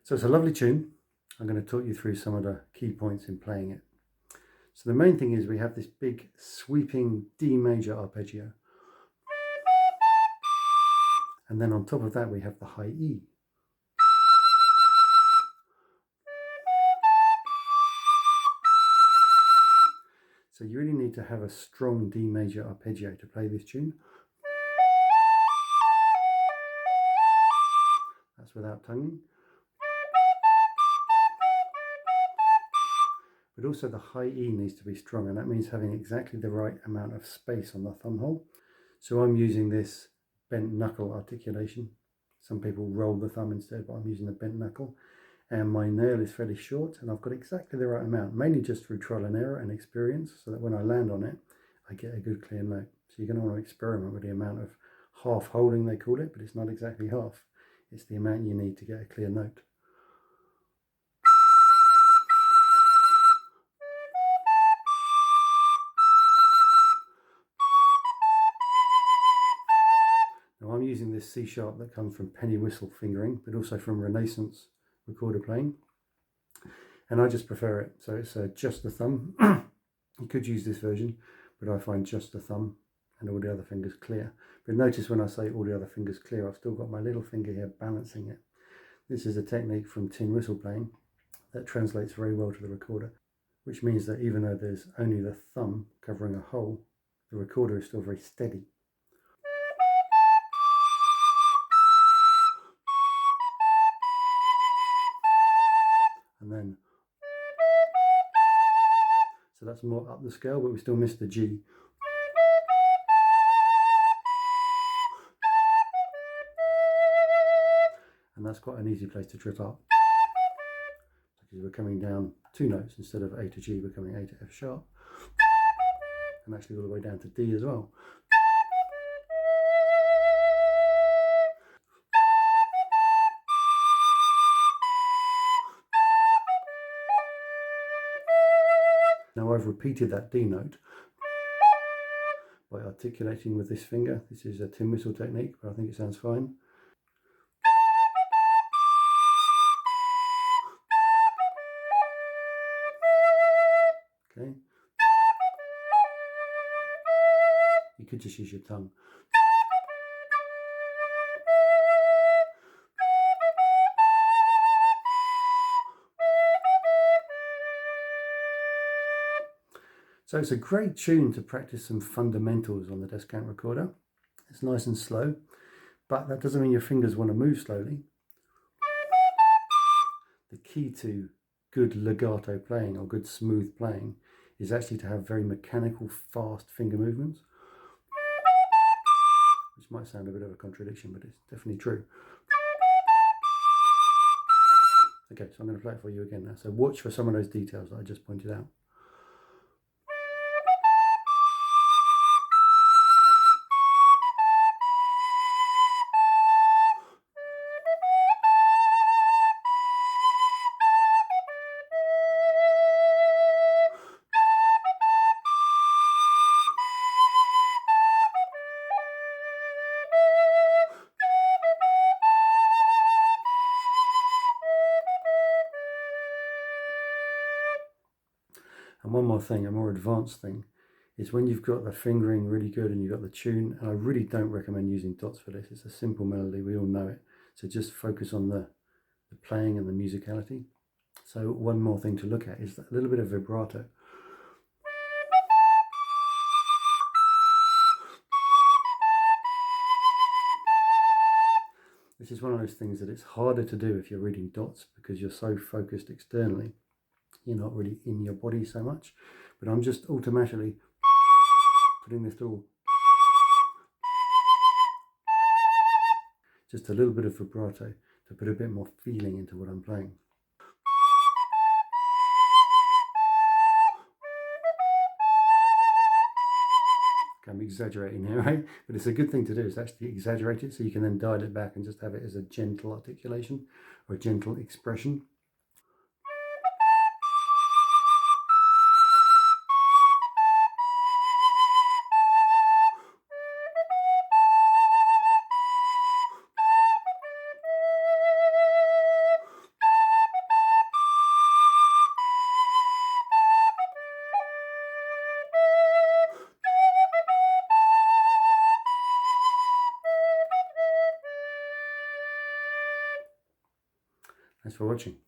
So it's a lovely tune. I'm going to talk you through some of the key points in playing it. So the main thing is we have this big sweeping D major arpeggio. And then on top of that we have the high E. So you really need to have a strong D major arpeggio to play this tune. That's without tonguing. But also the high E needs to be strong, and that means having exactly the right amount of space on the thumb hole. So I'm using this bent knuckle articulation. Some people roll the thumb instead, but I'm using the bent knuckle. And my nail is fairly short, and I've got exactly the right amount, mainly just through trial and error and experience, so that when I land on it, I get a good clear note. So you're going to want to experiment with the amount of half holding, they call it, but it's not exactly half. It's the amount you need to get a clear note. Now I'm using this C sharp that comes from penny whistle fingering, but also from Renaissance recorder playing. And I just prefer it. So it's just the thumb. You could use this version, but I find just the thumb and all the other fingers clear. But notice when I say all the other fingers clear, I've still got my little finger here balancing it. This is a technique from tin whistle playing that translates very well to the recorder, which means that even though there's only the thumb covering a hole, the recorder is still very steady. And then, so that's more up the scale, but we still miss the G. And that's quite an easy place to trip up, because we're coming down 2 notes instead of A to G, we're coming A to F sharp, and actually all the way down to D as well. Now I've repeated that D note by articulating with this finger. This is a tin whistle technique, but I think it sounds fine. Okay. You could just use your tongue. So it's a great tune to practice some fundamentals on the Descant recorder. It's nice and slow, but that doesn't mean your fingers want to move slowly. The key to good legato playing or good smooth playing is actually to have very mechanical, fast finger movements, which might sound a bit of a contradiction, but it's definitely true. Okay, so I'm going to play it for you again now. So watch for some of those details that I just pointed out. And one more thing, a more advanced thing, is when you've got the fingering really good and you've got the tune, and I really don't recommend using dots for this. It's a simple melody, we all know it. So just focus on the playing and the musicality. So one more thing to look at is a little bit of vibrato. This is one of those things that it's harder to do if you're reading dots, because you're so focused externally. You're not really in your body so much, but I'm just automatically putting this little, just a little bit of vibrato to put a bit more feeling into what I'm playing. I'm exaggerating here, right? But it's a good thing to do, is actually exaggerate it so you can then dial it back and just have it as a gentle articulation or a gentle expression. Thanks for watching.